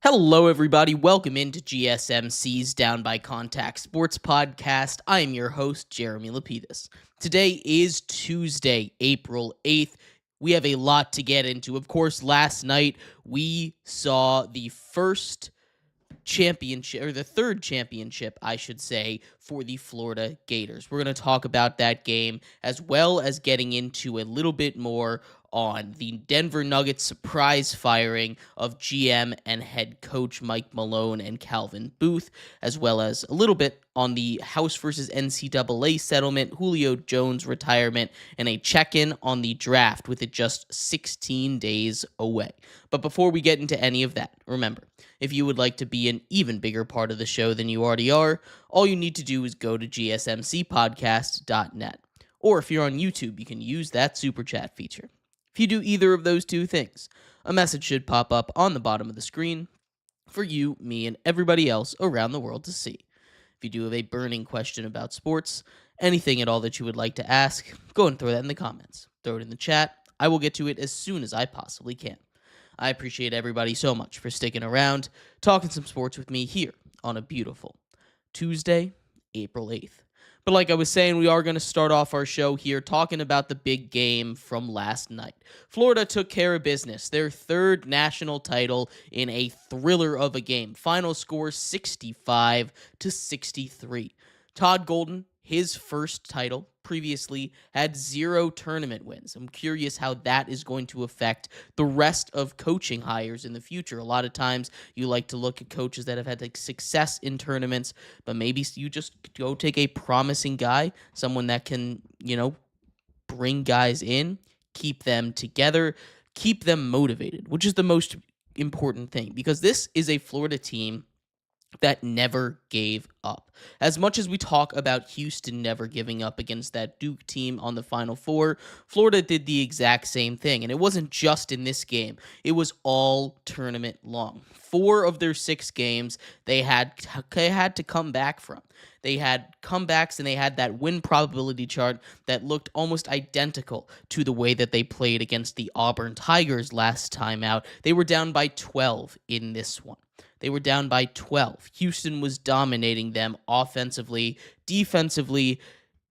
Hello, everybody. Welcome into GSMC's Down by Contact Sports Podcast. I am your host, Jeremy Lapidus. Today is Tuesday, April 8th. We have a lot to get into. Of course, last night we saw the first championship, or the third championship, I should say, for the Florida Gators. We're going to talk about that game as well as getting into a little bit more on the Denver Nuggets surprise firing of GM and head coach Mike Malone and Calvin Booth, as well as a little bit on the House versus NCAA settlement, Julio Jones retirement, and a check-in on the draft with it just 16 days away. But before we get into any of that, remember, if you would like to be an even bigger part of the show than you already are, all you need to do is go to gsmcpodcast.net. Or if you're on YouTube, you can use that super chat feature. If you do either of those two things, a message should pop up on the bottom of the screen for you, me, and everybody else around the world to see. If you do have a burning question about sports, anything at all that you would like to ask, go and throw that in the comments. Throw it in the chat. I will get to it as soon as I possibly can. I appreciate everybody so much for sticking around, talking some sports with me here on a beautiful Tuesday, April 8th. But like I was saying, we are going to start off our show here talking about the big game from last night. Florida took care of business, their third national title in a thriller of a game. Final score 65-63. Todd Golden, his first title, previously had 0 tournament wins. I'm curious how that is going to affect the rest of coaching hires in the future. A lot of times you like to look at coaches that have had success in tournaments, but maybe you just go take a promising guy, someone that can, bring guys in, keep them together, keep them motivated, which is the most important thing, because this is a Florida team that never gave up. As much as we talk about Houston never giving up against that Duke team on the Final Four, Florida did the exact same thing. And it wasn't just in this game. It was all tournament long. 4 of their 6 games they had to come back from. They had comebacks, and they had that win probability chart that looked almost identical to the way that they played against the Auburn Tigers last time out. They were down by 12 in this one. They were down by 12. Houston was dominating them offensively. Defensively,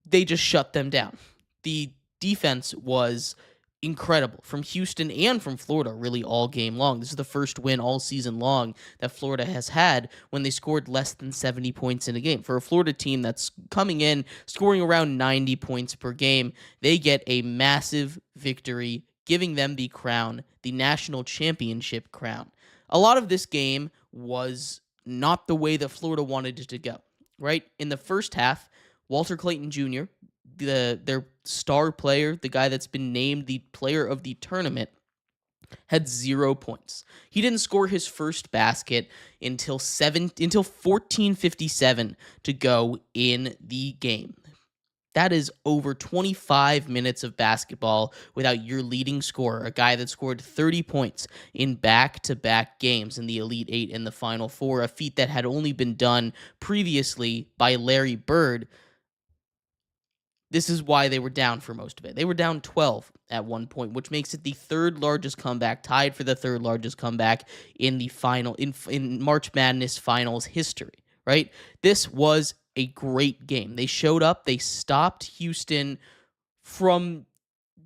they just shut them down. The defense was incredible from Houston and from Florida really all game long. This is the first win all season long that Florida has had when they scored less than 70 points in a game. For a Florida team that's coming in, scoring around 90 points per game, they get a massive victory, giving them the crown, the national championship crown. A lot of this game was not the way that Florida wanted it to go, right? In the first half, Walter Clayton Jr., their star player, the guy that's been named the player of the tournament, had 0 points. He didn't score his first basket until 14:57 to go in the game. That is over 25 minutes of basketball without your leading scorer, a guy that scored 30 points in back-to-back games in the Elite Eight and the Final Four, a feat that had only been done previously by Larry Bird. This is why they were down for most of it. They were down 12 at one point, which makes it the third largest comeback, tied for the third largest comeback in the final in March Madness Finals history, right? This was a great game. They showed up. They stopped Houston from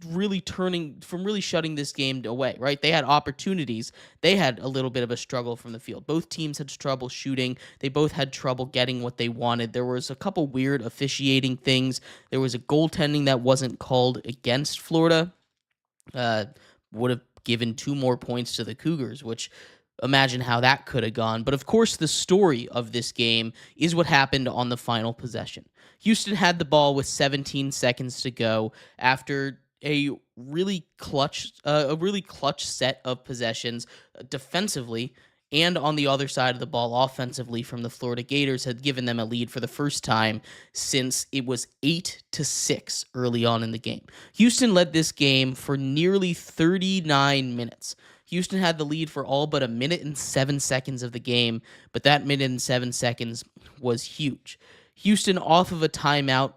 really shutting this game away, right? They had opportunities. They had a little bit of a struggle from the field. Both teams had trouble shooting. They both had trouble getting what they wanted. There was a couple weird officiating things. There was a goaltending that wasn't called against Florida. Would have given 2 more points to the Cougars, which imagine how that could have gone. But of course, the story of this game is what happened on the final possession. Houston had the ball with 17 seconds to go after a really clutch set of possessions defensively, and on the other side of the ball offensively from the Florida Gators had given them a lead for the first time since it was 8-6 early on in the game. Houston led this game for nearly 39 minutes. Houston had the lead for all but 1 minute and 7 seconds of the game, but that minute and 7 seconds was huge. Houston, off of a timeout,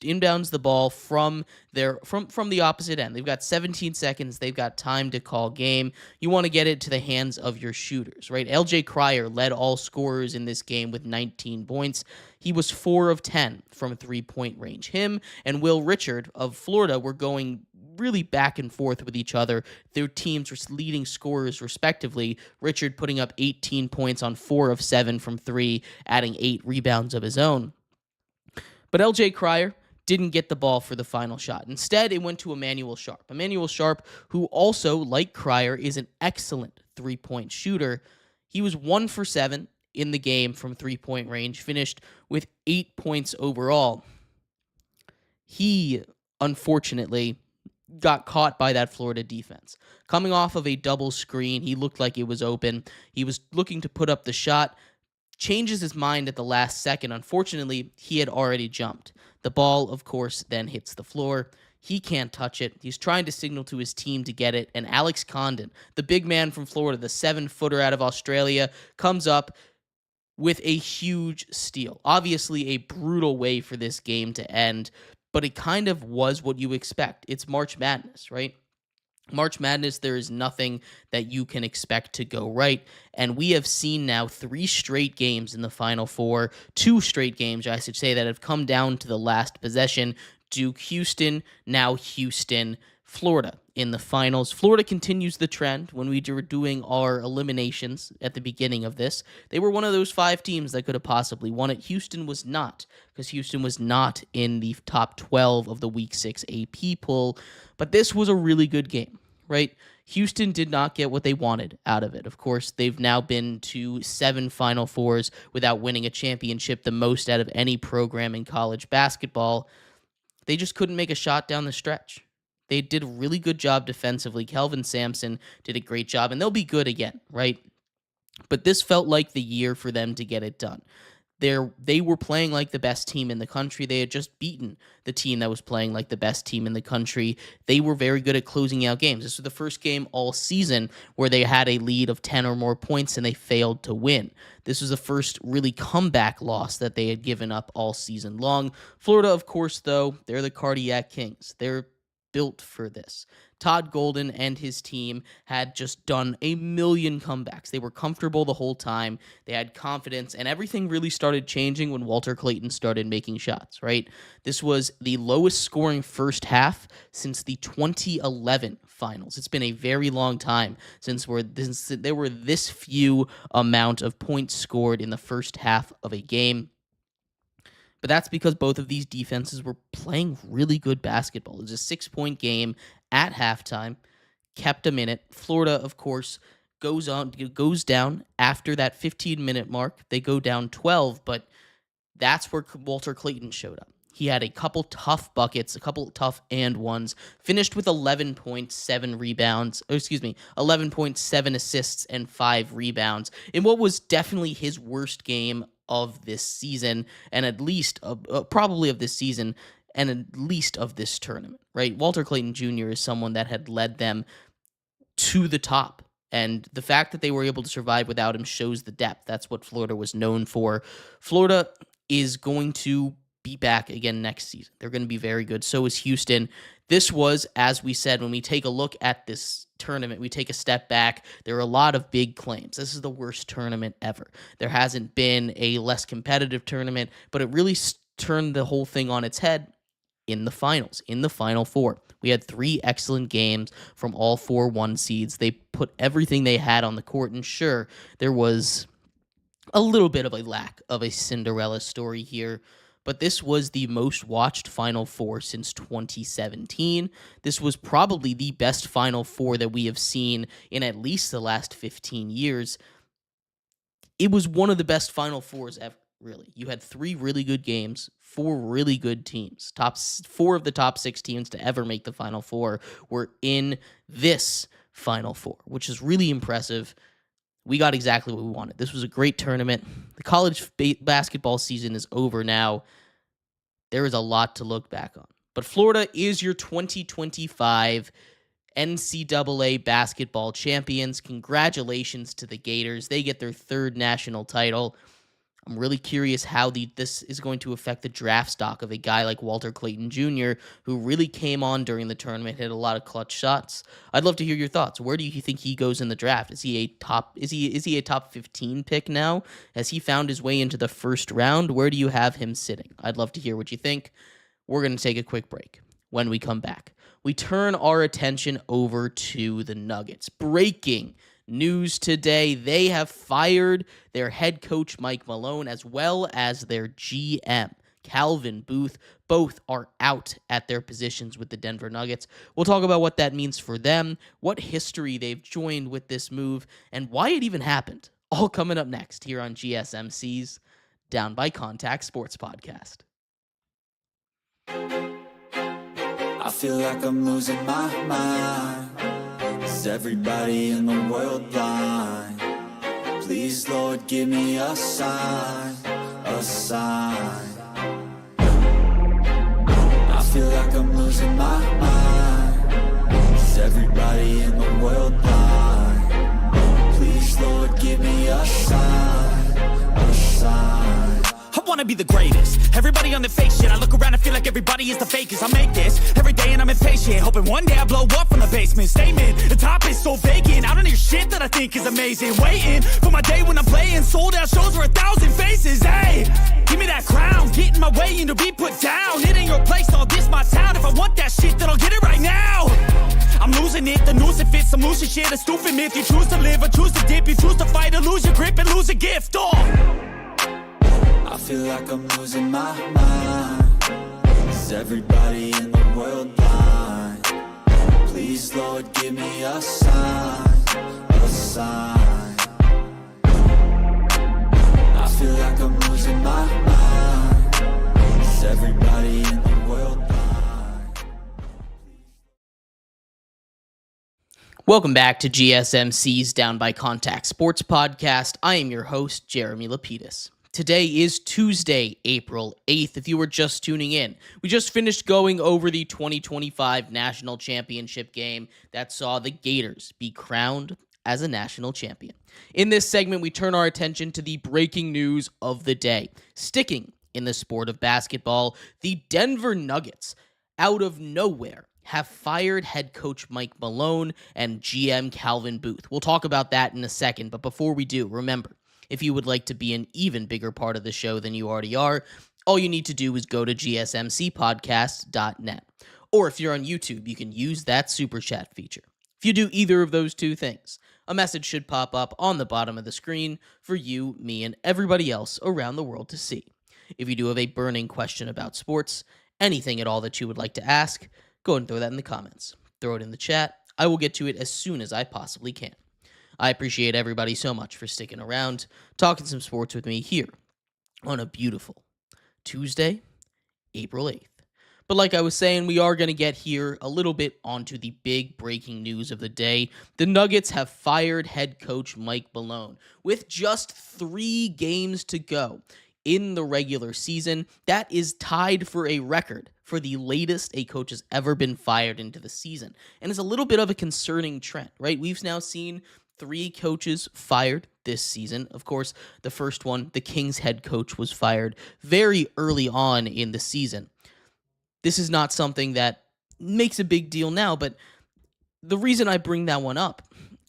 inbounds the ball from the opposite end. They've got 17 seconds. They've got time to call game. You want to get it to the hands of your shooters, right? LJ Cryer led all scorers in this game with 19 points. He was 4 of 10 from 3-point range. Him and Will Richard of Florida were going really back and forth with each other. Their teams were leading scorers respectively. Richard putting up 18 points on 4 of 7 from 3, adding 8 rebounds of his own. But LJ Cryer didn't get the ball for the final shot. Instead, it went to Emmanuel Sharp. Emmanuel Sharp, who also, like Cryer, is an excellent three-point shooter. He was 1 for 7 in the game from three-point range, finished with 8 points overall. He, unfortunately, got caught by that Florida defense. Coming off of a double screen, he looked like it was open. He was looking to put up the shot, changes his mind at the last second. Unfortunately, he had already jumped. The ball, of course, then hits the floor. He can't touch it. He's trying to signal to his team to get it, and Alex Condon, the big man from Florida, the 7-footer out of Australia, comes up with a huge steal. Obviously, a brutal way for this game to end, but it kind of was what you expect. It's March Madness, right? March Madness, there is nothing that you can expect to go right. And we have seen now 3 straight games in the Final Four, 2 straight games, I should say, that have come down to the last possession. Duke, Houston, now Houston, Florida in the finals. Florida continues the trend. When we were doing our eliminations at the beginning of this, they were one of those 5 teams that could have possibly won it. Houston was not, because Houston was not in the top 12 of the Week 6 AP poll. But this was a really good game, right? Houston did not get what they wanted out of it. Of course, they've now been to 7 Final Fours without winning a championship, the most out of any program in college basketball. They just couldn't make a shot down the stretch. They did a really good job defensively. Kelvin Sampson did a great job, and they'll be good again, right? But this felt like the year for them to get it done. They were playing like the best team in the country. They had just beaten the team that was playing like the best team in the country. They were very good at closing out games. This was the first game all season where they had a lead of 10 or more points and they failed to win. This was the first really comeback loss that they had given up all season long. Florida, of course, though, they're the Cardiac Kings. They're built for this. Todd Golden and his team had just done a million comebacks. They were comfortable the whole time. They had confidence, and everything really started changing when Walter Clayton started making shots, right? This was the lowest scoring first half since the 2011 finals. It's been a very long time since there were this few amount of points scored in the first half of a game. But that's because both of these defenses were playing really good basketball. It was a 6-point game at halftime, kept them in it. Florida, of course, goes down after that 15-minute mark. They go down 12, but that's where Walter Clayton showed up. He had a couple tough buckets, a couple tough and ones, finished with 11.7 assists and 5 rebounds in what was definitely his worst game of this season, and at least probably of this season, and at least of this tournament, right? Walter Clayton Jr. is someone that had led them to the top, and the fact that they were able to survive without him shows the depth. That's what Florida was known for. Florida is going to be back again next season. They're going to be very good. So is Houston. This was, as we said, when we take a look at this tournament, we take a step back. There are a lot of big claims. This is the worst tournament ever. There hasn't been a less competitive tournament, but it really turned the whole thing on its head in the finals, in the Final Four. We had 3 excellent games from all 4 1 seeds. They put everything they had on the court, and sure, there was a little bit of a lack of a Cinderella story here, but this was the most watched Final Four since 2017. This was probably the best Final Four that we have seen in at least the last 15 years. It was one of the best Final Fours ever, really. You had 3 really good games, 4 really good teams. 4 of the top 6 teams to ever make the Final Four were in this Final Four, which is really impressive. We got exactly what we wanted. This was a great tournament. The college basketball season is over now. There is a lot to look back on. But Florida is your 2025 NCAA basketball champions. Congratulations to the Gators. They get their 3rd national title. I'm really curious how this is going to affect the draft stock of a guy like Walter Clayton Jr., who really came on during the tournament, hit a lot of clutch shots. I'd love to hear your thoughts. Where do you think he goes in the draft? Is he a top 15 pick now? Has he found his way into the first round? Where do you have him sitting? I'd love to hear what you think. We're going to take a quick break. When we come back, we turn our attention over to the Nuggets. Breaking news today, they have fired their head coach Mike Malone as well as their GM Calvin Booth. Both are out at their positions with the Denver Nuggets. We'll talk about what that means for them, what history they've joined with this move, and why it even happened. All coming up next here on GSMC's Down by Contact Sports Podcast. I feel like I'm losing my mind. Is everybody in the world blind? Please, Lord, give me a sign, a sign. I feel like I'm losing my mind. Is everybody in the world blind? Please, Lord, give me a sign, a sign. I wanna be the greatest. Everybody on the fake shit. I look around and feel like everybody is the fakest. I make this every day and I'm impatient, hoping one day I blow up from the basement. Statement, the top is so vacant. I don't hear shit that I think is amazing. Waiting for my day when I'm playing sold out shows for 1,000 faces. Hey, give me that crown, get in my way and to be put down. It ain't your place, all this my town. If I want that shit, then I'll get it right now. I'm losing it, the noose it fits. I'm losing shit, a stupid myth. You choose to live or choose to dip. You choose to fight or lose your grip and lose a gift. I feel like I'm losing my mind. Is everybody in the world blind? Please, Lord, give me a sign, a sign. I feel like I'm losing my mind. Is everybody in the world blind? Welcome back to GSMC's Down by Contact Sports Podcast. I am your host, Jeremy Lapidus. Today is Tuesday, April 8th, if you were just tuning in. We just finished going over the 2025 National Championship game that saw the Gators be crowned as a national champion. In this segment, we turn our attention to the breaking news of the day. Sticking in the sport of basketball, the Denver Nuggets, out of nowhere, have fired head coach Mike Malone and GM Calvin Booth. We'll talk about that in a second, but before we do, remember, if you would like to be an even bigger part of the show than you already are, all you need to do is go to gsmcpodcast.net. Or if you're on YouTube, you can use that super chat feature. If you do either of those two things, a message should pop up on the bottom of the screen for you, me, and everybody else around the world to see. If you do have a burning question about sports, anything at all that you would like to ask, go ahead and throw that in the comments. Throw it in the chat. I will get to it as soon as I possibly can. I appreciate everybody so much for sticking around, talking some sports with me here on a beautiful Tuesday, April 8th. But like I was saying, we are going to get here a little bit onto the big breaking news of the day. The Nuggets have fired head coach Mike Malone with just 3 games to go in the regular season. That is tied for a record for the latest a coach has ever been fired into the season. And it's a little bit of a concerning trend, right? We've now seen 3 coaches fired this season. Of course, the first one, the Kings head coach, was fired very early on in the season. This is not something that makes a big deal now, but the reason I bring that one up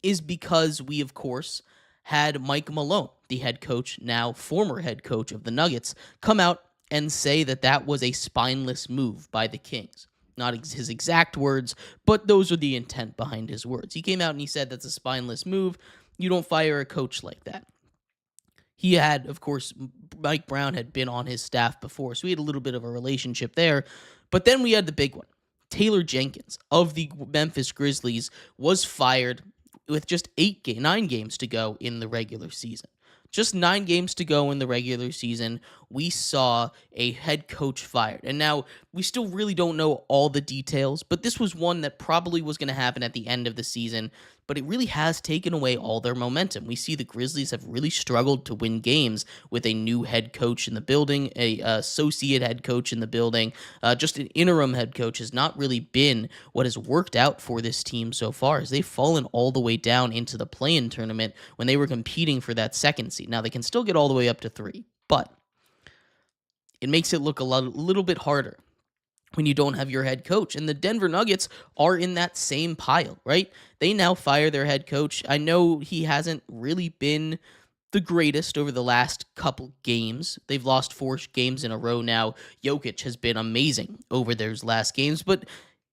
is because we, of course, had Mike Malone, the head coach, now former head coach of the Nuggets, come out and say that that was a spineless move by the Kings. Not his exact words, but those are the intent behind his words. He came out and he said that's a spineless move. You don't fire a coach like that. He had, of course, Mike Brown had been on his staff before, so we had a little bit of a relationship there. But then we had the big one. Taylor Jenkins of the Memphis Grizzlies was fired with just 9 games to go in the regular season. Just 9 games to go in the regular season, we saw a head coach fired. And now, we still really don't know all the details, but this was one that probably was going to happen at the end of the season, but it really has taken away all their momentum. We see the Grizzlies have really struggled to win games with a new head coach in the building, a associate head coach in the building. Just an interim head coach has not really been what has worked out for this team so far, as they've fallen all the way down into the play-in tournament when they were competing for that second seed. Now, they can still get all the way up to 3. But it makes it look a little bit harder when you don't have your head coach. And the Denver Nuggets are in that same pile, right? They now fire their head coach. I know he hasn't really been the greatest over the last couple games. They've lost 4 games in a row now. Jokic has been amazing over those last games, but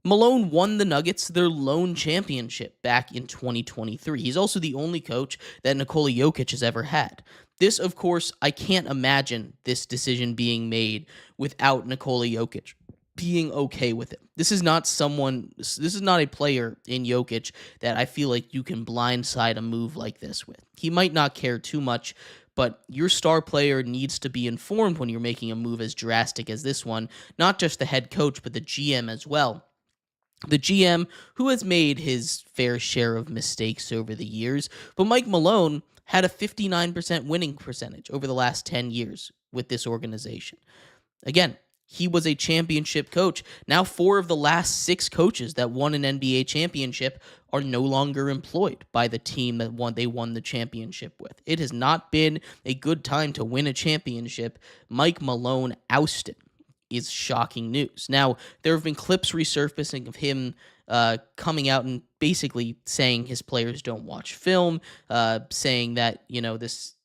Malone won the Nuggets their lone championship back in 2023. He's also the only coach that Nikola Jokic has ever had. This, of course, I can't imagine this decision being made without Nikola Jokic being okay with it. This is not a player in Jokic that I feel like you can blindside a move like this with. He might not care too much, but your star player needs to be informed when you're making a move as drastic as this one, not just the head coach, but the GM as well. The GM, who has made his fair share of mistakes over the years, but Mike Malone had a 59% winning percentage over the last 10 years with this organization. Again, he was a championship coach. Now 4 of the last 6 coaches that won an NBA championship are no longer employed by the team that they won the championship with. It has not been a good time to win a championship. Mike Malone ousted is shocking news. Now, there have been clips resurfacing of him coming out and basically saying his players don't watch film, saying that,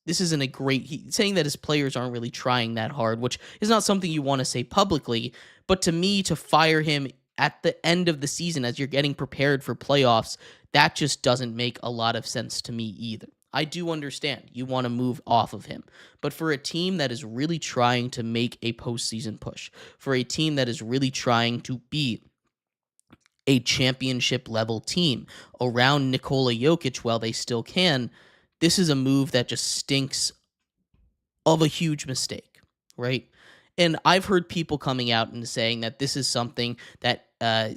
this isn't a great... saying that his players aren't really trying that hard, which is not something you want to say publicly, but to me, to fire him at the end of the season as you're getting prepared for playoffs, that just doesn't make a lot of sense to me either. I do understand you want to move off of him, but for a team that is really trying to make a postseason push, for a team that is really trying to be a championship level team around Nikola Jokic while they still can, this is a move that just stinks of a huge mistake, right? And I've heard people coming out and saying that this is something that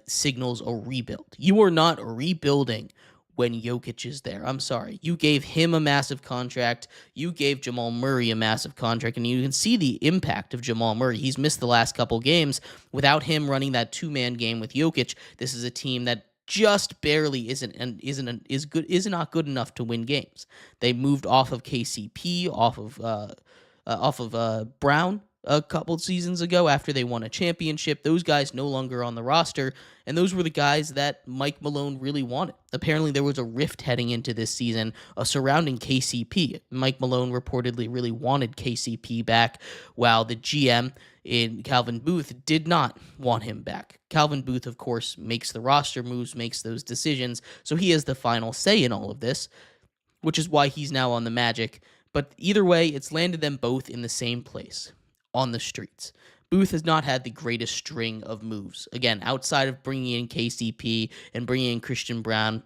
signals a rebuild. You are not rebuilding when Jokic is there. I'm sorry. You gave him a massive contract. You gave Jamal Murray a massive contract, and you can see the impact of Jamal Murray. He's missed the last couple games. Without him running that 2-man game with Jokic, this is a team that just barely is not good enough to win games. They moved off of KCP, off of Brown a couple seasons ago after they won a championship. Those guys no longer on the roster, and those were the guys that Mike Malone really wanted. Apparently, there was a rift heading into this season surrounding KCP. Mike Malone reportedly really wanted KCP back, while the GM in Calvin Booth did not want him back. Calvin Booth, of course, makes the roster moves, makes those decisions, so he has the final say in all of this, which is why he's now on the Magic. But either way, it's landed them both in the same place, on the streets. Booth has not had the greatest string of moves. Again, outside of bringing in KCP and bringing in Christian Brown,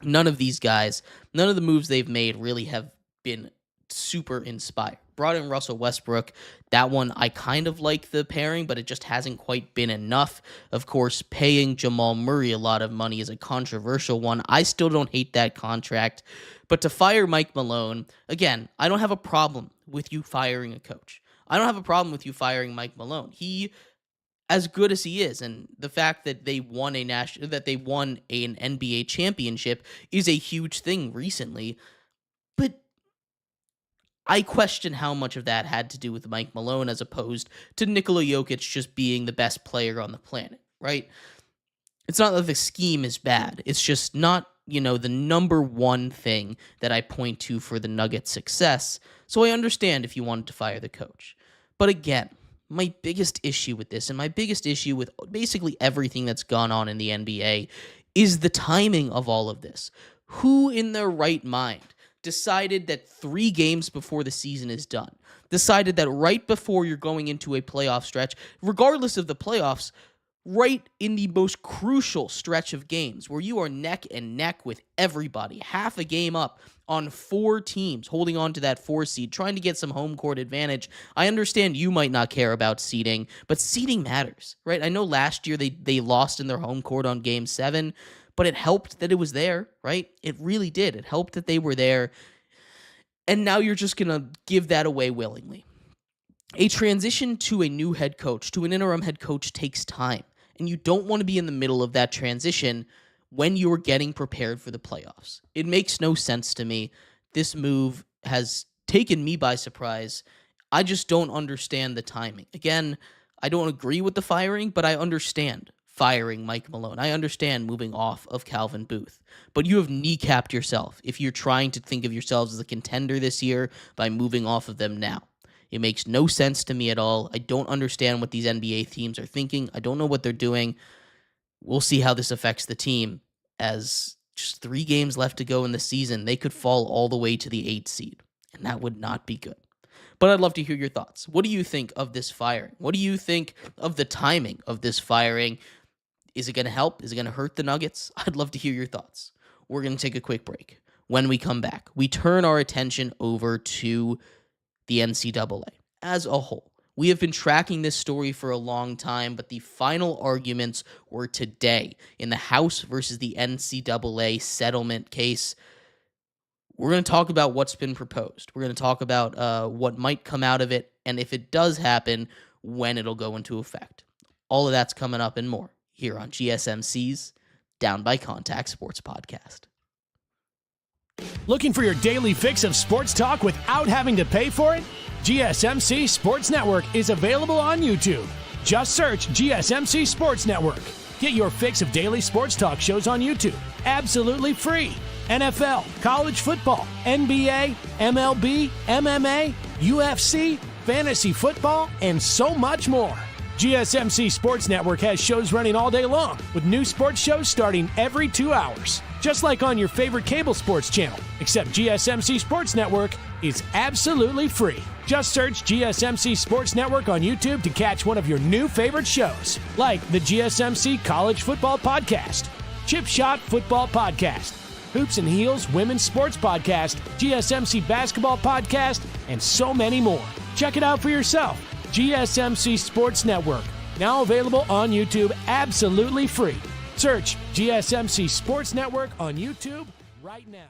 none of these guys, none of the moves they've made really have been super inspired. Brought in Russell Westbrook. That one, I kind of like the pairing, but it just hasn't quite been enough. Of course, paying Jamal Murray a lot of money is a controversial one. I still don't hate that contract. But to fire Mike Malone, again, I don't have a problem with you firing a coach. I don't have a problem with you firing Mike Malone. He, as good as he is, and the fact that they won an NBA championship is a huge thing recently. But I question how much of that had to do with Mike Malone as opposed to Nikola Jokic just being the best player on the planet, right? It's not that the scheme is bad. It's just not, the number one thing that I point to for the Nuggets' success. So I understand if you wanted to fire the coach. But again, my biggest issue with this, and my biggest issue with basically everything that's gone on in the NBA, is the timing of all of this. Who in their right mind decided that 3 games before the season is done, decided that right before you're going into a playoff stretch, regardless of the playoffs, right in the most crucial stretch of games where you are neck and neck with everybody, half a game up on 4 teams holding on to that 4 seed, trying to get some home court advantage. I understand you might not care about seeding, but seeding matters, right? I know last year they lost in their home court on Game 7, but it helped that it was there, right? It really did. It helped that they were there, and now you're just going to give that away willingly. A transition to a new head coach, to an interim head coach, takes time. And you don't want to be in the middle of that transition when you're getting prepared for the playoffs. It makes no sense to me. This move has taken me by surprise. I just don't understand the timing. Again, I don't agree with the firing, but I understand firing Mike Malone. I understand moving off of Calvin Booth. But you have kneecapped yourself if you're trying to think of yourselves as a contender this year by moving off of them now. It makes no sense to me at all. I don't understand what these NBA teams are thinking. I don't know what they're doing. We'll see how this affects the team as just 3 games left to go in the season. They could fall all the way to the 8th seed, and that would not be good. But I'd love to hear your thoughts. What do you think of this firing? What do you think of the timing of this firing? Is it going to help? Is it going to hurt the Nuggets? I'd love to hear your thoughts. We're going to take a quick break. When we come back, we turn our attention over to the NCAA as a whole. We have been tracking this story for a long time, but the final arguments were today in the House versus the NCAA settlement case. We're going to talk about what's been proposed. We're going to talk about what might come out of it, and if it does happen, when it'll go into effect. All of that's coming up and more here on GSMC's Down by Contact Sports Podcast. Looking for your daily fix of sports talk without having to pay for it? GSMC Sports Network is available on YouTube. Just search GSMC Sports Network. Get your fix of daily sports talk shows on YouTube, absolutely free. NFL, college football, NBA, MLB, MMA, UFC, fantasy football, and so much more. GSMC Sports Network has shows running all day long, with new sports shows starting every 2 hours. Just like on your favorite cable sports channel, except GSMC Sports Network is absolutely free. Just search GSMC Sports Network on YouTube to catch one of your new favorite shows, like the GSMC College Football Podcast, Chip Shot Football Podcast, Hoops and Heels Women's Sports Podcast, GSMC Basketball Podcast, and so many more. Check it out for yourself. GSMC Sports Network, now available on YouTube absolutely free. Search GSMC Sports Network on YouTube right now.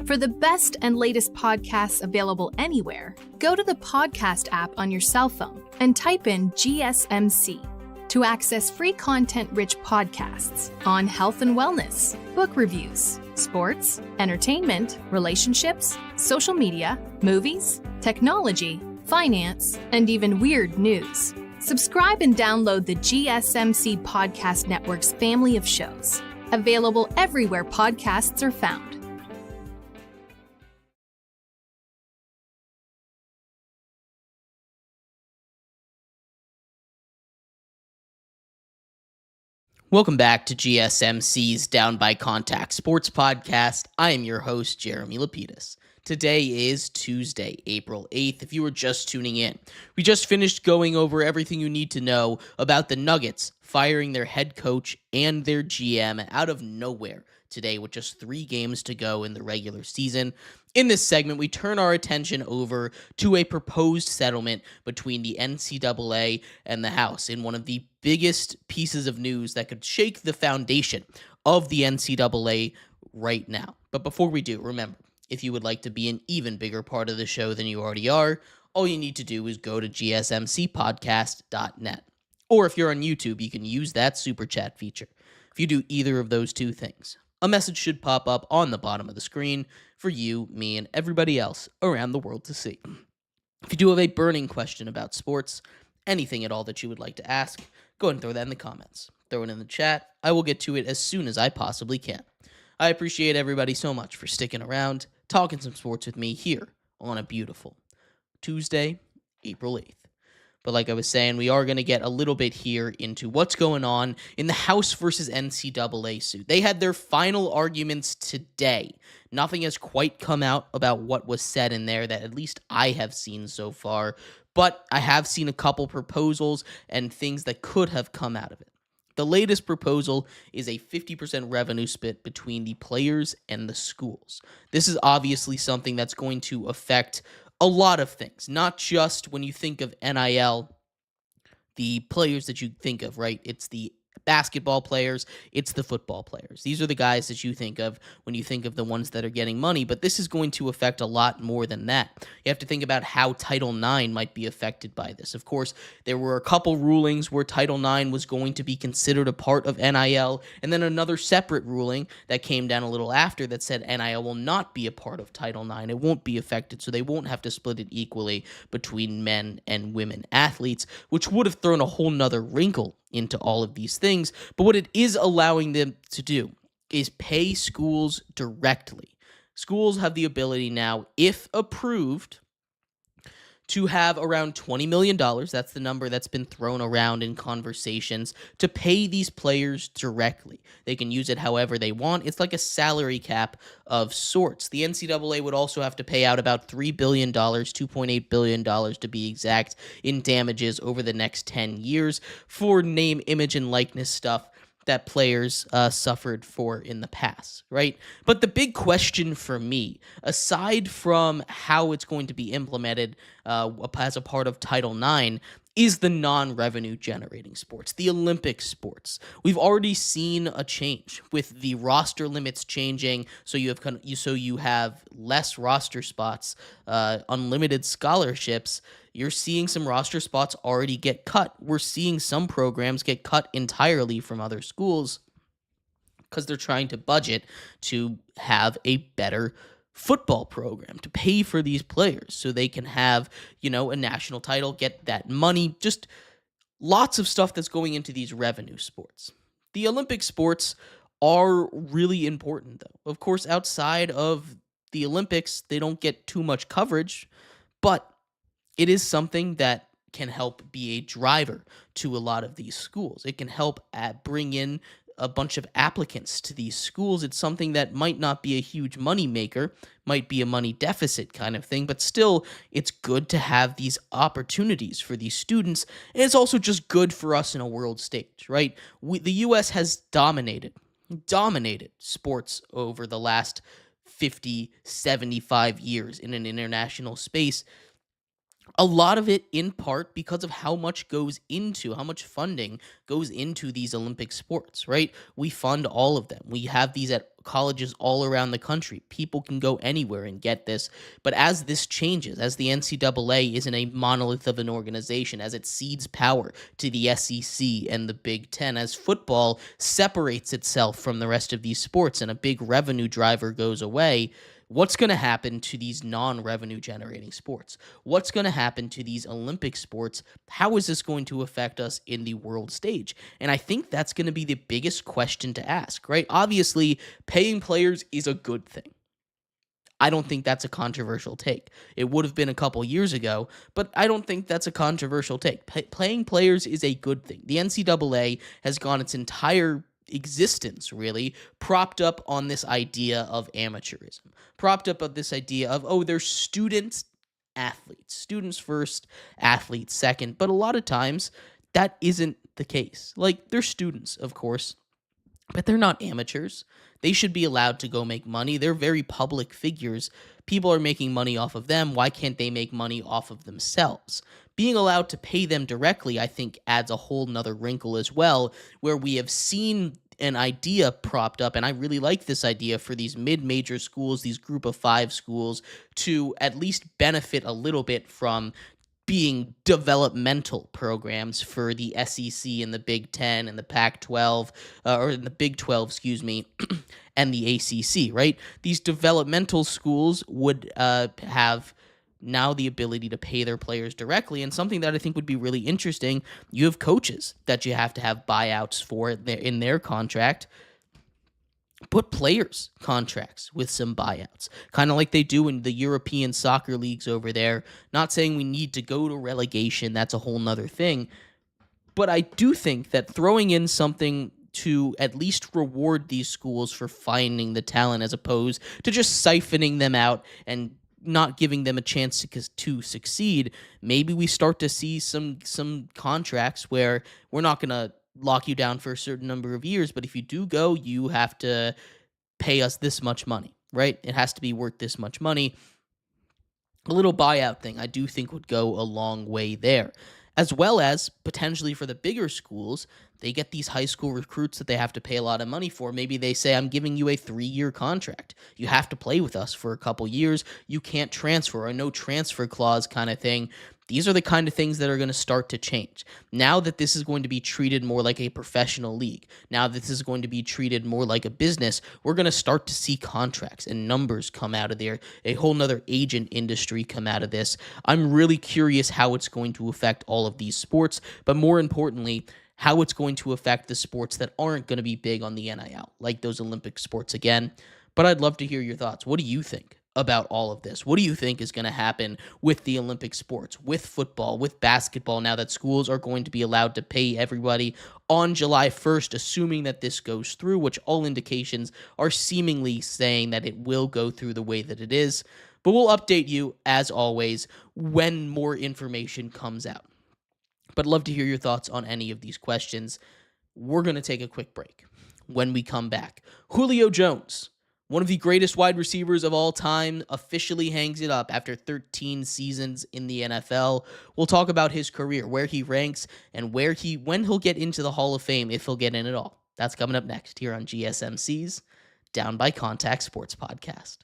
For the best and latest podcasts available anywhere, go to the podcast app on your cell phone and type in GSMC to access free content-rich podcasts on health and wellness, book reviews, sports, entertainment, relationships, social media, movies, technology, finance, and even weird news. Subscribe and download the GSMC Podcast Network's family of shows, available everywhere podcasts are found. Welcome back to GSMC's Down by Contact Sports Podcast. I am your host, Jeremy Lapidus. Today is Tuesday, April 8th. If you were just tuning in, we just finished going over everything you need to know about the Nuggets firing their head coach and their GM out of nowhere today with just 3 games to go in the regular season. In this segment, we turn our attention over to a proposed settlement between the NCAA and the House in one of the biggest pieces of news that could shake the foundation of the NCAA right now. But before we do, remember, if you would like to be an even bigger part of the show than you already are, all you need to do is go to gsmcpodcast.net. Or if you're on YouTube, you can use that super chat feature. If you do either of those 2 things, a message should pop up on the bottom of the screen for you, me, and everybody else around the world to see. If you do have a burning question about sports, anything at all that you would like to ask, go ahead and throw that in the comments. Throw it in the chat. I will get to it as soon as I possibly can. I appreciate everybody so much for sticking around, talking some sports with me here on a beautiful Tuesday, April 8th. But like I was saying, we are going to get a little bit here into what's going on in the House versus NCAA suit. They had their final arguments today. Nothing has quite come out about what was said in there that at least I have seen so far, but I have seen a couple proposals and things that could have come out of it. The latest proposal is a 50% revenue split between the players and the schools. This is obviously something that's going to affect a lot of things, not just when you think of NIL, the players that you think of, right? It's the basketball players, it's the football players. These are the guys that you think of when you think of the ones that are getting money, but this is going to affect a lot more than that. You have to think about how Title IX might be affected by this. Of course, there were a couple rulings where Title IX was going to be considered a part of NIL, and then another separate ruling that came down a little after that said NIL will not be a part of Title IX. It won't be affected, so they won't have to split it equally between men and women athletes, which would have thrown a whole nother wrinkle into all of these things. But what it is allowing them to do is pay schools directly. Schools have the ability now, if approved, to have around $20 million. That's the number that's been thrown around in conversations, to pay these players directly. They can use it however they want. It's like a salary cap of sorts. The NCAA would also have to pay out about $3 billion, $2.8 billion to be exact, in damages over the next 10 years for name, image, and likeness stuff that players suffered for in the past, right? But the big question for me, aside from how it's going to be implemented as a part of Title IX, is the non-revenue generating sports, the Olympic sports. We've already seen a change with the roster limits changing, so you have less roster spots, unlimited scholarships. You're seeing some roster spots already get cut. We're seeing some programs get cut entirely from other schools because they're trying to budget to have a better football program, to pay for these players so they can have, a national title, get that money, just lots of stuff that's going into these revenue sports. The Olympic sports are really important, though. Of course, outside of the Olympics, they don't get too much coverage, but it is something that can help be a driver to a lot of these schools. It can help bring in a bunch of applicants to these schools. It's something that might not be a huge money maker, might be a money deficit kind of thing, but still, it's good to have these opportunities for these students, and it's also just good for us in a world stage, right? The U.S. has dominated sports over the last 50, 75 years in an international space. A lot of it in part because of how much funding goes into these Olympic sports, right? We fund all of them. We have these at colleges all around the country. People can go anywhere and get this. But as this changes, as the NCAA isn't a monolith of an organization, as it cedes power to the SEC and the Big Ten, as football separates itself from the rest of these sports and a big revenue driver goes away, what's going to happen to these non-revenue generating sports? What's going to happen to these Olympic sports? How is this going to affect us in the world stage? And I think that's going to be the biggest question to ask, right? Obviously, paying players is a good thing. I don't think that's a controversial take. It would have been a couple years ago, but I don't think that's a controversial take. Playing players is a good thing. The NCAA has gone its entire existence really propped up on this idea of amateurism, propped up on this idea of, they're student athletes, students first, athletes second. But a lot of times that isn't the case. Like, they're students, of course, but they're not amateurs. They should be allowed to go make money. They're very public figures. People are making money off of them. Why can't they make money off of themselves? Being allowed to pay them directly, I think, adds a whole nother wrinkle as well, where we have seen an idea propped up, and I really like this idea for these mid-major schools, these group of 5 schools, to at least benefit a little bit from being developmental programs for the SEC and the Big Ten and the Pac-12, or the Big 12, and the ACC, right? These developmental schools would have now the ability to pay their players directly, and something that I think would be really interesting, you have coaches that you have to have buyouts for in their contract. Put players' contracts with some buyouts, kind of like they do in the European soccer leagues over there. Not saying we need to go to relegation, that's a whole nother thing, but I do think that throwing in something to at least reward these schools for finding the talent as opposed to just siphoning them out and not giving them a chance to succeed, maybe we start to see some contracts where we're not going to lock you down for a certain number of years, but if you do go, you have to pay us this much money, right? It has to be worth this much money. A little buyout thing I do think would go a long way there, as well as potentially for the bigger schools, They get these high school recruits that they have to pay a lot of money for. Maybe they say, I'm giving you a 3-year contract. You have to play with us for a couple years. You can't transfer, or no transfer clause kind of thing. These are the kind of things that are going to start to change. Now that this is going to be treated more like a professional league, now that this is going to be treated more like a business, we're going to start to see contracts and numbers come out of there, a whole nother agent industry come out of this. I'm really curious how it's going to affect all of these sports, but more importantly, how it's going to affect the sports that aren't going to be big on the NIL, like those Olympic sports again. But I'd love to hear your thoughts. What do you think about all of this? What do you think is going to happen with the Olympic sports, with football, with basketball, now that schools are going to be allowed to pay everybody on July 1st, assuming that this goes through, which all indications are seemingly saying that it will go through the way that it is. But we'll update you, as always, when more information comes out. But I'd love to hear your thoughts on any of these questions. We're going to take a quick break. When we come back, Julio Jones, one of the greatest wide receivers of all time, officially hangs it up after 13 seasons in the NFL. We'll talk about his career, where he ranks, and when he'll get into the Hall of Fame, if he'll get in at all. That's coming up next here on GSMC's Down by Contact Sports Podcast.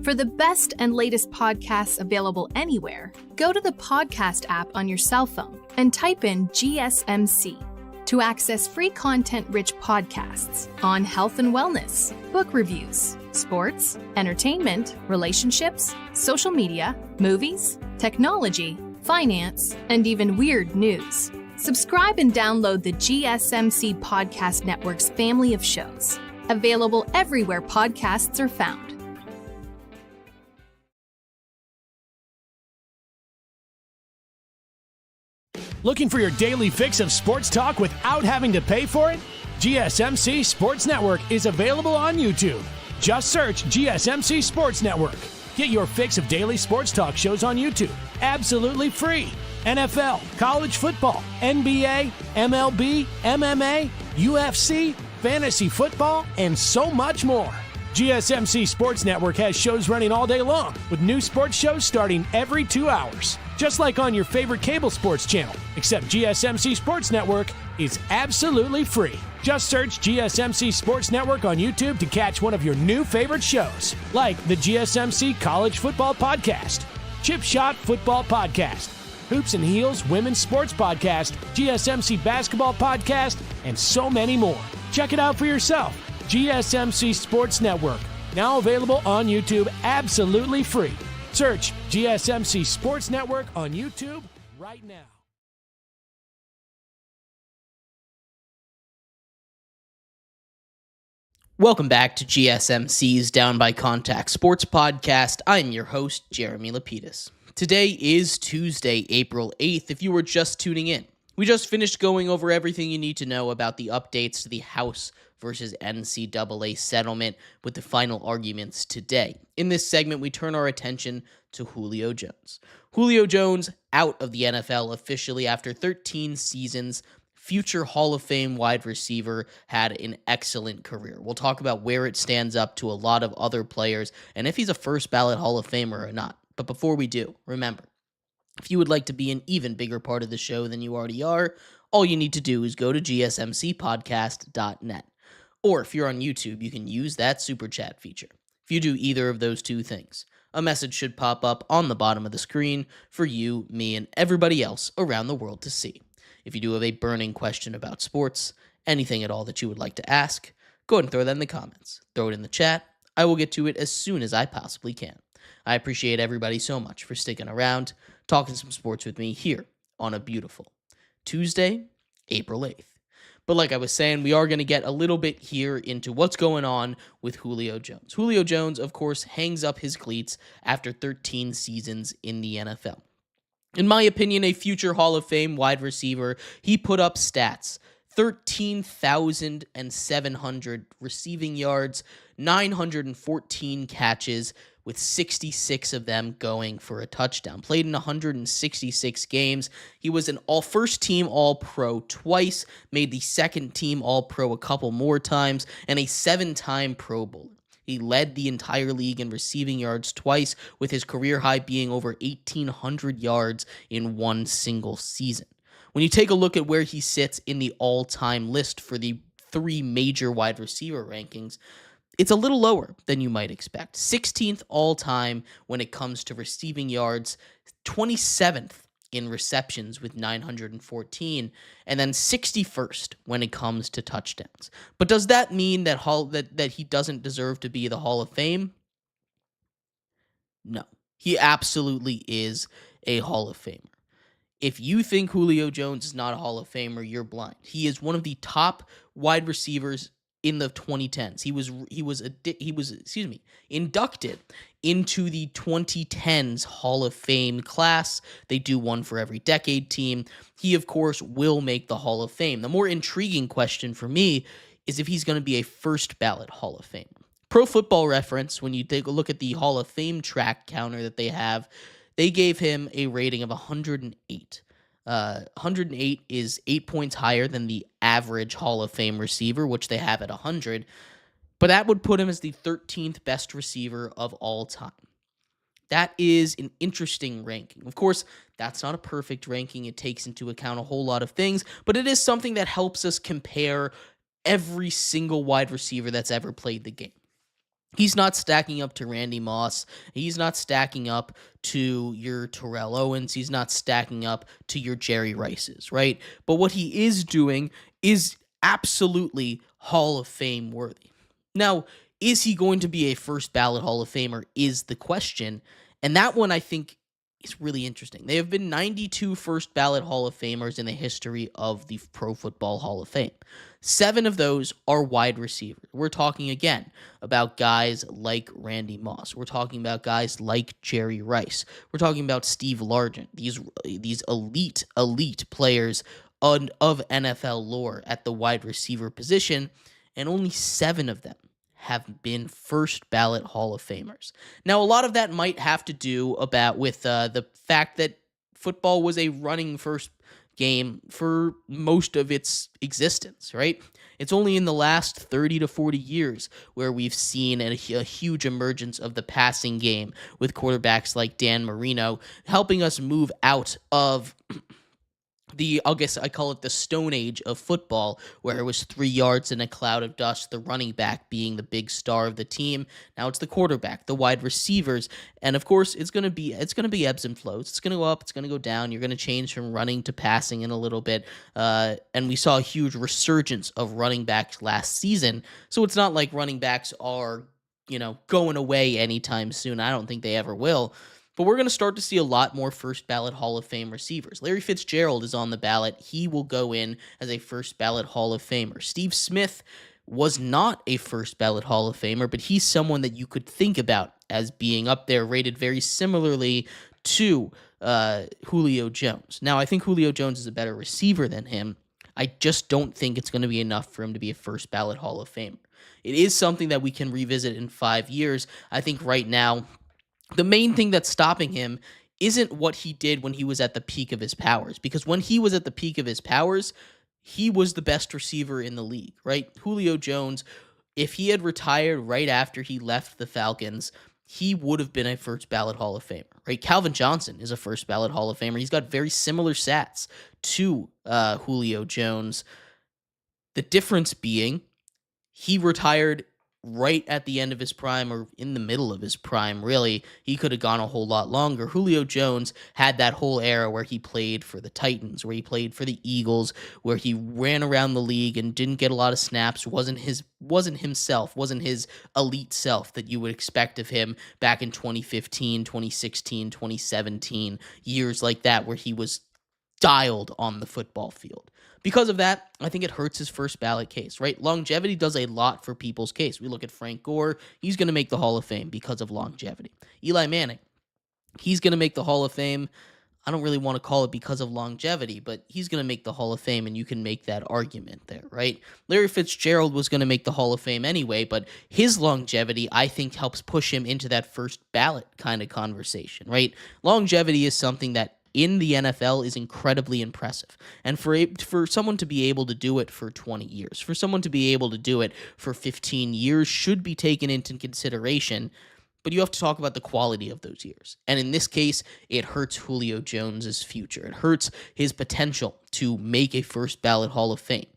For the best and latest podcasts available anywhere, go to the podcast app on your cell phone and type in GSMC to access free content-rich podcasts on health and wellness, book reviews, sports, entertainment, relationships, social media, movies, technology, finance, and even weird news. Subscribe and download the GSMC Podcast Network's family of shows, available everywhere podcasts are found. Looking for your daily fix of sports talk without having to pay for it? GSMC Sports Network is available on YouTube. Just search GSMC Sports Network. Get your fix of daily sports talk shows on YouTube, absolutely free. NFL, college football, NBA, MLB, MMA, UFC, fantasy football, and so much more. GSMC Sports Network has shows running all day long, with new sports shows starting every 2 hours. Just like on your favorite cable sports channel, except GSMC Sports Network is absolutely free. Just search GSMC Sports Network on YouTube to catch one of your new favorite shows, like the GSMC College Football Podcast, Chip Shot Football Podcast, Hoops and Heels Women's Sports Podcast, GSMC Basketball Podcast, and so many more. Check it out for yourself. GSMC Sports Network, now available on YouTube absolutely free. Search GSMC Sports Network on YouTube right now. Welcome back to GSMC's Down by Contact Sports Podcast. I'm your host, Jeremy Lapidus. Today is Tuesday, April 8th, if you were just tuning in. We just finished going over everything you need to know about the updates to the House versus NCAA settlement, with the final arguments today. In this segment, we turn our attention to Julio Jones. Julio Jones out of the NFL officially after 13 seasons. Future Hall of Fame wide receiver, had an excellent career. We'll talk about where it stands up to a lot of other players and if he's a first ballot Hall of Famer or not. But before we do, remember, if you would like to be an even bigger part of the show than you already are, all you need to do is go to gsmcpodcast.net. Or if you're on YouTube, you can use that super chat feature. If you do either of those two things, a message should pop up on the bottom of the screen for you, me, and everybody else around the world to see. If you do have a burning question about sports, anything at all that you would like to ask, go ahead and throw that in the comments. Throw it in the chat. I will get to it as soon as I possibly can. I appreciate everybody so much for sticking around, talking some sports with me here on a beautiful Tuesday, April 8th. But like I was saying, we are going to get a little bit here into what's going on with Julio Jones. Julio Jones, of course, hangs up his cleats after 13 seasons in the NFL. In my opinion, a future Hall of Fame wide receiver. He put up stats: 13,700 receiving yards, 914 catches, with 66 of them going for a touchdown. Played in 166 games. He was an first-team All-Pro twice, made the second-team All-Pro a couple more times, and a 7-time Pro Bowler. He led the entire league in receiving yards twice, with his career high being over 1,800 yards in one single season. When you take a look at where he sits in the all-time list for the 3 major wide receiver rankings, it's a little lower than you might expect. 16th all-time when it comes to receiving yards, 27th in receptions with 914, and then 61st when it comes to touchdowns. But does that mean that that he doesn't deserve to be the Hall of Fame? No. He absolutely is a Hall of Famer. If you think Julio Jones is not a Hall of Famer, you're blind. He is one of the top wide receivers in the 2010s. He was inducted into the 2010s Hall of Fame class. They do one for every decade team. He, of course, will make the Hall of Fame. The more intriguing question for me is if he's going to be a first ballot Hall of Famer. Pro Football Reference, when you take a look at the Hall of Fame track counter that they have, they gave him a rating of 108. 108 is 8 points higher than the average Hall of Fame receiver, which they have at 100. But that would put him as the 13th best receiver of all time. That is an interesting ranking. Of course, that's not a perfect ranking. It takes into account a whole lot of things, but it is something that helps us compare every single wide receiver that's ever played the game. He's not stacking up to Randy Moss. He's not stacking up to your Terrell Owens. He's not stacking up to your Jerry Rices, right? But what he is doing is absolutely Hall of Fame worthy. Now, is he going to be a first ballot Hall of Famer is the question. And that one, I think, is really interesting. There have been 92 first ballot Hall of Famers in the history of the Pro Football Hall of Fame. 7 of those are wide receivers. We're talking again about guys like Randy Moss. We're talking about guys like Jerry Rice. We're talking about Steve Largent. These elite players of NFL lore at the wide receiver position, and only 7 of them have been first ballot Hall of Famers. Now, a lot of that might have to do with the fact that football was a running first game for most of its existence, right? It's only in the last 30 to 40 years where we've seen a huge emergence of the passing game with quarterbacks like Dan Marino helping us move out of I guess I call it the Stone Age of football, where it was 3 yards in a cloud of dust, the running back being the big star of the team. Now it's the quarterback, the wide receivers, and of course it's gonna be ebbs and flows. It's gonna go up, it's gonna go down. You're gonna change from running to passing in a little bit, and we saw a huge resurgence of running backs last season. So it's not like running backs are going away anytime soon. I don't think they ever will. But we're going to start to see a lot more first ballot Hall of Fame receivers. Larry Fitzgerald is on the ballot. He will go in as a first ballot Hall of Famer. Steve Smith was not a first ballot Hall of Famer, but he's someone that you could think about as being up there, rated very similarly to Julio Jones. Now, I think Julio Jones is a better receiver than him. I just don't think it's going to be enough for him to be a first ballot Hall of Famer. It is something that we can revisit in 5 years. I think right now, the main thing that's stopping him isn't what he did when he was at the peak of his powers, because when he was at the peak of his powers, he was the best receiver in the league, right? Julio Jones, if he had retired right after he left the Falcons, he would have been a first ballot Hall of Famer, right? Calvin Johnson is a first ballot Hall of Famer. He's got very similar stats to Julio Jones. The difference being he retired right at the end of his prime, or in the middle of his prime, really. He could have gone a whole lot longer. Julio Jones had that whole era where he played for the Titans, where he played for the Eagles, where he ran around the league and didn't get a lot of snaps, wasn't his elite self that you would expect of him back in 2015, 2016, 2017, years like that where he was dialed on the football field. Because of that, I think it hurts his first ballot case, right? Longevity does a lot for people's case. We look at Frank Gore. He's going to make the Hall of Fame because of longevity. Eli Manning, he's going to make the Hall of Fame. I don't really want to call it because of longevity, but he's going to make the Hall of Fame, and you can make that argument there, right? Larry Fitzgerald was going to make the Hall of Fame anyway, but his longevity, I think, helps push him into that first ballot kind of conversation, right? Longevity is something that in the NFL is incredibly impressive. And for someone to be able to do it for 20 years, for someone to be able to do it for 15 years should be taken into consideration. But you have to talk about the quality of those years. And in this case, it hurts Julio Jones's future. It hurts his potential to make a first ballot Hall of Fame.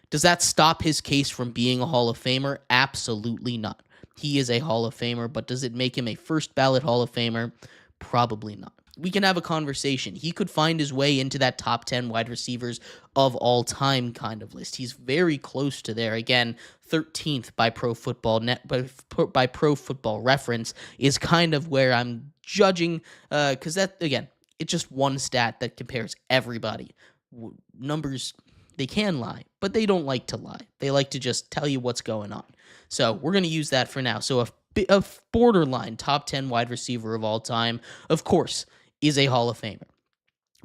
Does that stop his case from being a Hall of Famer? Absolutely not. He is a Hall of Famer, but does it make him a first ballot Hall of Famer? Probably not. We can have a conversation. He could find his way into that top 10 wide receivers of all time kind of list. He's very close to there. Again, 13th by Pro Football by Pro Football Reference is kind of where I'm judging, because that, again, it's just one stat that compares everybody. Numbers, they can lie, but they don't like to lie. They like to just tell you what's going on. So we're going to use that for now. So a borderline top 10 wide receiver of all time, of course, is a Hall of Famer.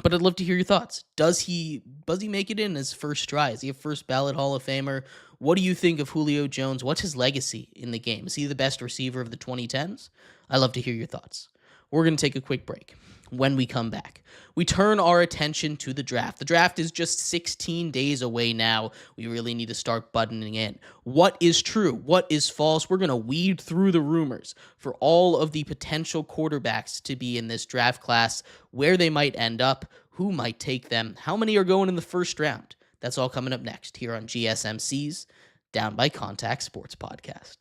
But I'd love to hear your thoughts. Does he make it in his first try? Is he a first ballot Hall of Famer? What do you think of Julio Jones? What's his legacy in the game? Is he the best receiver of the 2010s? I'd love to hear your thoughts. We're going to take a quick break. When we come back, we turn our attention to the draft. The draft is just 16 days away now. We really need to start buttoning in. What is true? What is false? We're going to weed through the rumors for all of the potential quarterbacks to be in this draft class, where they might end up, who might take them, how many are going in the first round. That's all coming up next here on GSMC's Down by Contact Sports Podcast.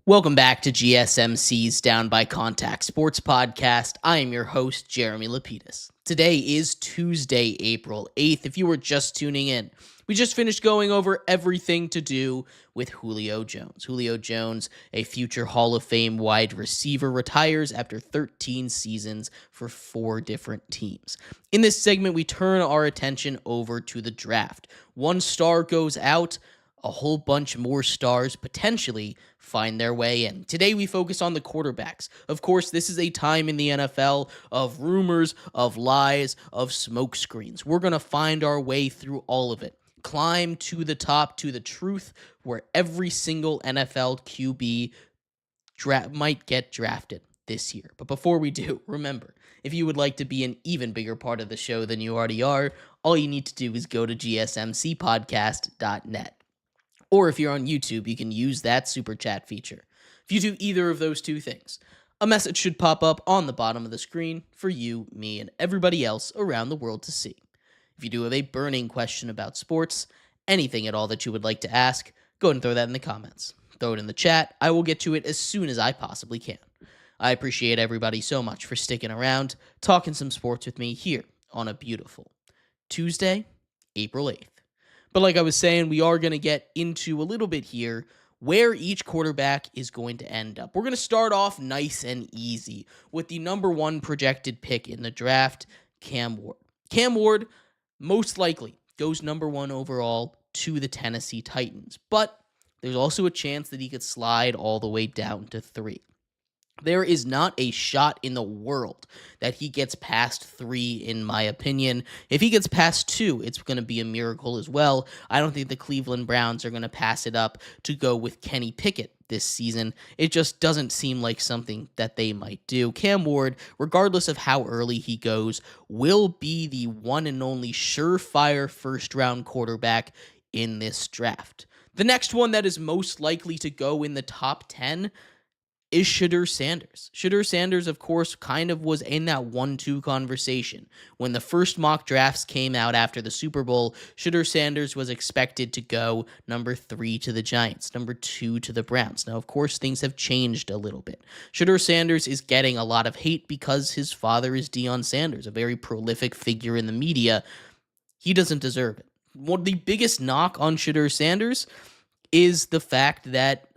Welcome back to GSMC's Down by Contact Sports Podcast. I am your host, Jeremy Lapidus. Today is Tuesday, April 8th. If you were just tuning in, we just finished going over everything to do with Julio Jones. Julio Jones, a future Hall of Fame wide receiver, retires after 13 seasons for 4 different teams. In this segment, we turn our attention over to the draft. One star goes out, a whole bunch more stars potentially find their way in. Today we focus on the quarterbacks. Of course, this is a time in the NFL of rumors, of lies, of smoke screens. We're going to find our way through all of it. Climb to the top, to the truth, where every single NFL QB might get drafted this year. But before we do, remember, if you would like to be an even bigger part of the show than you already are, all you need to do is go to gsmcpodcast.net. Or if you're on YouTube, you can use that super chat feature. If you do either of those two things, a message should pop up on the bottom of the screen for you, me, and everybody else around the world to see. If you do have a burning question about sports, anything at all that you would like to ask, go ahead and throw that in the comments. Throw it in the chat. I will get to it as soon as I possibly can. I appreciate everybody so much for sticking around, talking some sports with me here on a beautiful Tuesday, April 8th. But like I was saying, we are going to get into a little bit here where each quarterback is going to end up. We're going to start off nice and easy with the number 1 projected pick in the draft, Cam Ward. Cam Ward most likely goes number 1 overall to the Tennessee Titans, but there's also a chance that he could slide all the way down to 3. There is not a shot in the world that he gets past 3, in my opinion. If he gets past 2, it's going to be a miracle as well. I don't think the Cleveland Browns are going to pass it up to go with Kenny Pickett this season. It just doesn't seem like something that they might do. Cam Ward, regardless of how early he goes, will be the one and only surefire first-round quarterback in this draft. The next one that is most likely to go in the top 10 is Shedeur Sanders. Shedeur Sanders, of course, kind of was in that 1-2 conversation. When the first mock drafts came out after the Super Bowl, Shedeur Sanders was expected to go number 3 to the Giants, number 2 to the Browns. Now, of course, things have changed a little bit. Shedeur Sanders is getting a lot of hate because his father is Deion Sanders, a very prolific figure in the media. He doesn't deserve it. One of the biggest knock on Shedeur Sanders is the fact that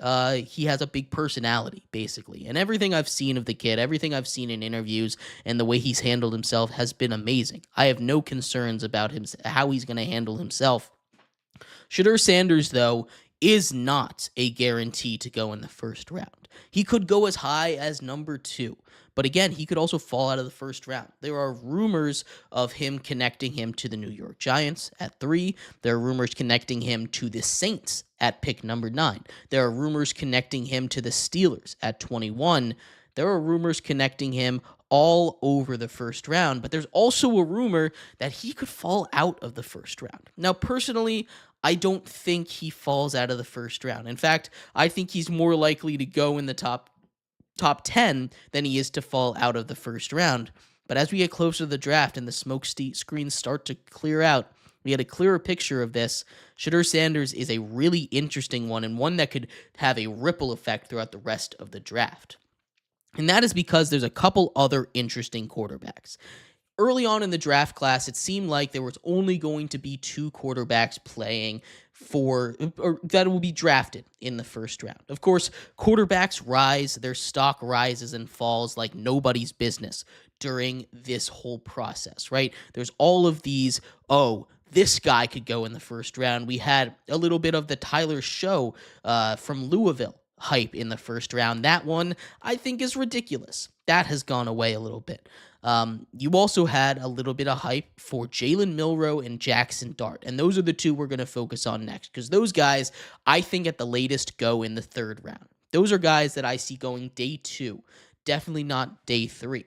he has a big personality, basically. And everything I've seen of the kid, everything I've seen in interviews, and the way he's handled himself has been amazing. I have no concerns about him, how he's going to handle himself. Shedeur Sanders, though, is not a guarantee to go in the first round. He could go as high as number 2. But again, he could also fall out of the first round. There are rumors of him connecting him to the New York Giants at 3. There are rumors connecting him to the Saints at pick number 9. There are rumors connecting him to the Steelers at 21. There are rumors connecting him all over the first round, but there's also a rumor that he could fall out of the first round. Now, personally, I don't think he falls out of the first round. In fact, I think he's more likely to go in the top 10 than he is to fall out of the first round. But as we get closer to the draft and the smoke screens start to clear out, we get a clearer picture of this. Shedeur Sanders is a really interesting one, and one that could have a ripple effect throughout the rest of the draft. And that is because there's a couple other interesting quarterbacks. Early on in the draft class, it seemed like there was only going to be 2 quarterbacks playing or that will be drafted in the first round. Of course, quarterbacks rise, their stock rises and falls like nobody's business during this whole process, right? There's all of these, this guy could go in the first round. We had a little bit of the Tyler Show from Louisville hype in the first round. That one, I think, is ridiculous. That has gone away a little bit. You also had a little bit of hype for Jalen Milroe and Jackson Dart, and those are the 2 we're going to focus on next, because those guys, I think, at the latest go in the 3rd round. Those are guys that I see going day 2, definitely not day 3.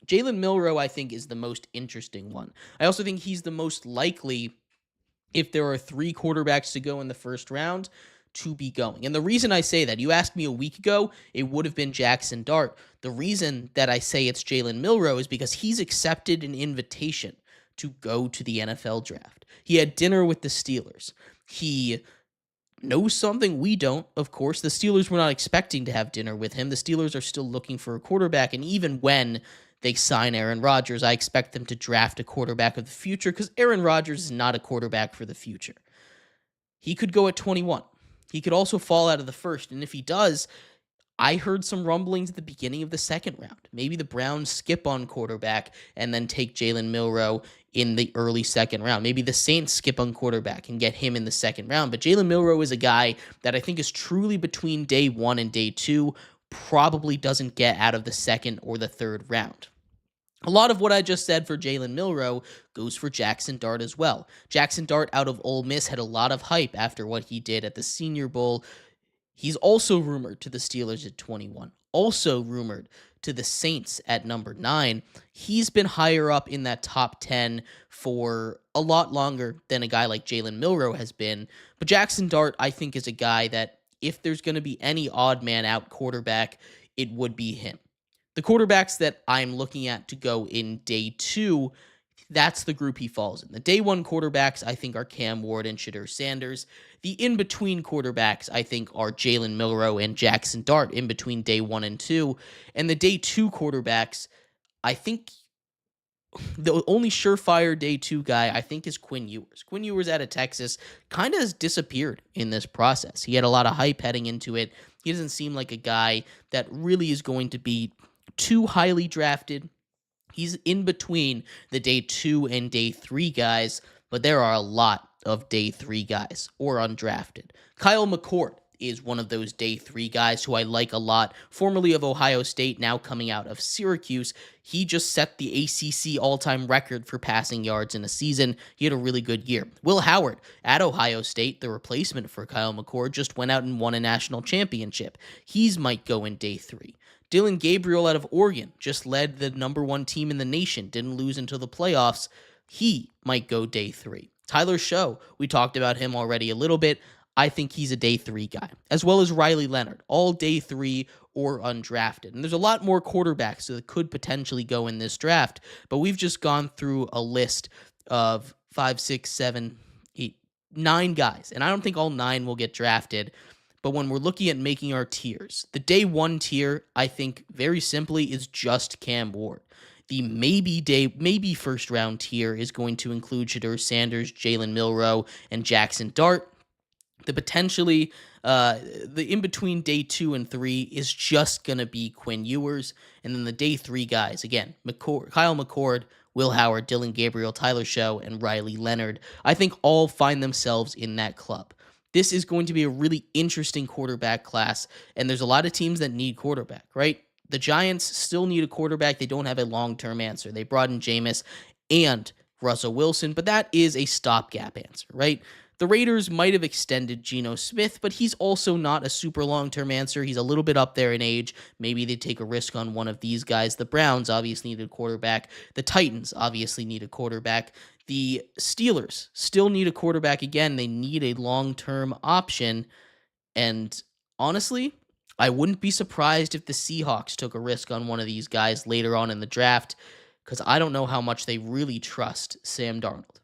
Jalen Milroe, I think, is the most interesting one. I also think he's the most likely, if there are 3 quarterbacks to go in the first round, to be going. And the reason I say that, you asked me a week ago, it would have been Jackson Dart. The reason that I say it's Jalen Milroe is because he's accepted an invitation to go to the NFL draft. He had dinner with the Steelers. He knows something we don't, of course. The Steelers were not expecting to have dinner with him. The Steelers are still looking for a quarterback, and even when they sign Aaron Rodgers, I expect them to draft a quarterback of the future, because Aaron Rodgers is not a quarterback for the future. He could go at 21. He could also fall out of the first, and if he does, I heard some rumblings at the beginning of the second round. Maybe the Browns skip on quarterback and then take Jalen Milroe in the early second round. Maybe the Saints skip on quarterback and get him in the second round. But Jalen Milroe is a guy that I think is truly between day 1 and day 2, probably doesn't get out of the second or the third round. A lot of what I just said for Jalen Milroe goes for Jackson Dart as well. Jackson Dart out of Ole Miss had a lot of hype after what he did at the Senior Bowl. He's also rumored to the Steelers at 21. Also rumored to the Saints at number 9. He's been higher up in that top 10 for a lot longer than a guy like Jalen Milroe has been. But Jackson Dart, I think, is a guy that if there's going to be any odd man out quarterback, it would be him. The quarterbacks that I'm looking at to go in day 2, that's the group he falls in. The day 1 quarterbacks, I think, are Cam Ward and Shedeur Sanders. The in-between quarterbacks, I think, are Jalen Milroe and Jackson Dart in between day 1 and 2. And the day 2 quarterbacks, I think the only surefire day 2 guy, I think, is Quinn Ewers. Quinn Ewers out of Texas kind of has disappeared in this process. He had a lot of hype heading into it. He doesn't seem like a guy that really is going to be too highly drafted. He's in between the day 2 and day 3 guys, but there are a lot of day 3 guys or undrafted. Kyle McCord is one of those day 3 guys who I like a lot, formerly of Ohio State, now coming out of Syracuse. He just set the ACC all-time record for passing yards in a season. He had a really good year. Will Howard at Ohio State, the replacement for Kyle McCord, just went out and won a national championship. He's might go in day 3. Dylan Gabriel out of Oregon just led the number 1 team in the nation, didn't lose until the playoffs. He might go day 3. Tyler Show, we talked about him already a little bit. I think he's a day 3 guy, as well as Riley Leonard, all day 3 or undrafted. And there's a lot more quarterbacks that could potentially go in this draft, but we've just gone through a list of 5, 6, 7, 8, 9 guys, and I don't think all 9 will get drafted. But when we're looking at making our tiers, the day 1 tier, I think very simply is just Cam Ward. The maybe first round tier is going to include Shadur Sanders, Jalen Milroe, and Jackson Dart. The potentially, the in-between day 2 and 3 is just going to be Quinn Ewers. And then the day 3 guys, again, Kyle McCord, Will Howard, Dylan Gabriel, Tyler Show, and Riley Leonard, I think all find themselves in that club. This is going to be a really interesting quarterback class, and there's a lot of teams that need quarterback, right? The Giants still need a quarterback. They don't have a long-term answer. They brought in Jameis and Russell Wilson, but that is a stopgap answer, right? The Raiders might have extended Geno Smith, but he's also not a super long-term answer. He's a little bit up there in age. Maybe they take a risk on one of these guys. The Browns obviously need a quarterback. The Titans obviously need a quarterback. The Steelers still need a quarterback. Again, they need a long-term option. And honestly, I wouldn't be surprised if the Seahawks took a risk on one of these guys later on in the draft, because I don't know how much they really trust Sam Darnold.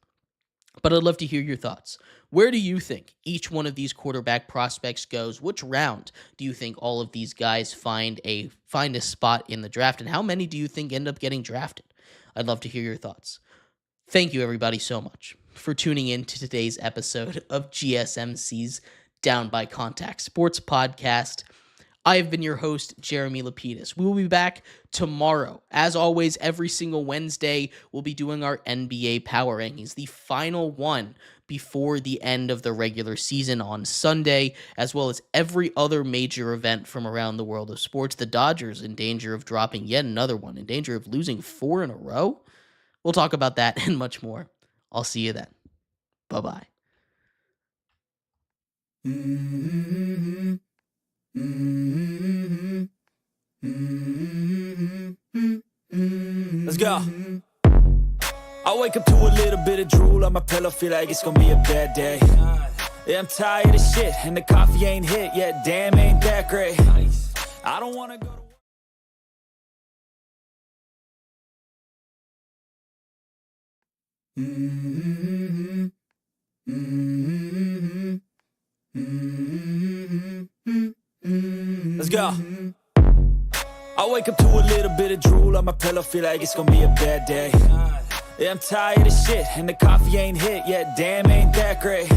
But I'd love to hear your thoughts. Where do you think each one of these quarterback prospects goes? Which round do you think all of these guys find a spot in the draft? And how many do you think end up getting drafted? I'd love to hear your thoughts. Thank you, everybody, so much for tuning in to today's episode of GSMC's Down by Contact Sports Podcast. I have been your host, Jeremy Lapidus. We will be back tomorrow. As always, every single Wednesday, we'll be doing our NBA Power Rankings, the final one before the end of the regular season on Sunday, as well as every other major event from around the world of sports. The Dodgers in danger of dropping yet another one, in danger of losing 4 in a row. We'll talk about that and much more. I'll see you then. Bye-bye. Let's go. I wake up to a little bit of drool on my pillow, feel like it's gonna be a bad day. Yeah, I'm tired of shit, and the coffee ain't hit yet, damn, ain't that great. I don't wanna go to Let's go. I wake up to a little bit of drool on my pillow, feel like it's gonna be a bad day. Yeah, I'm tired of shit, and the coffee ain't hit yet, damn, ain't that great.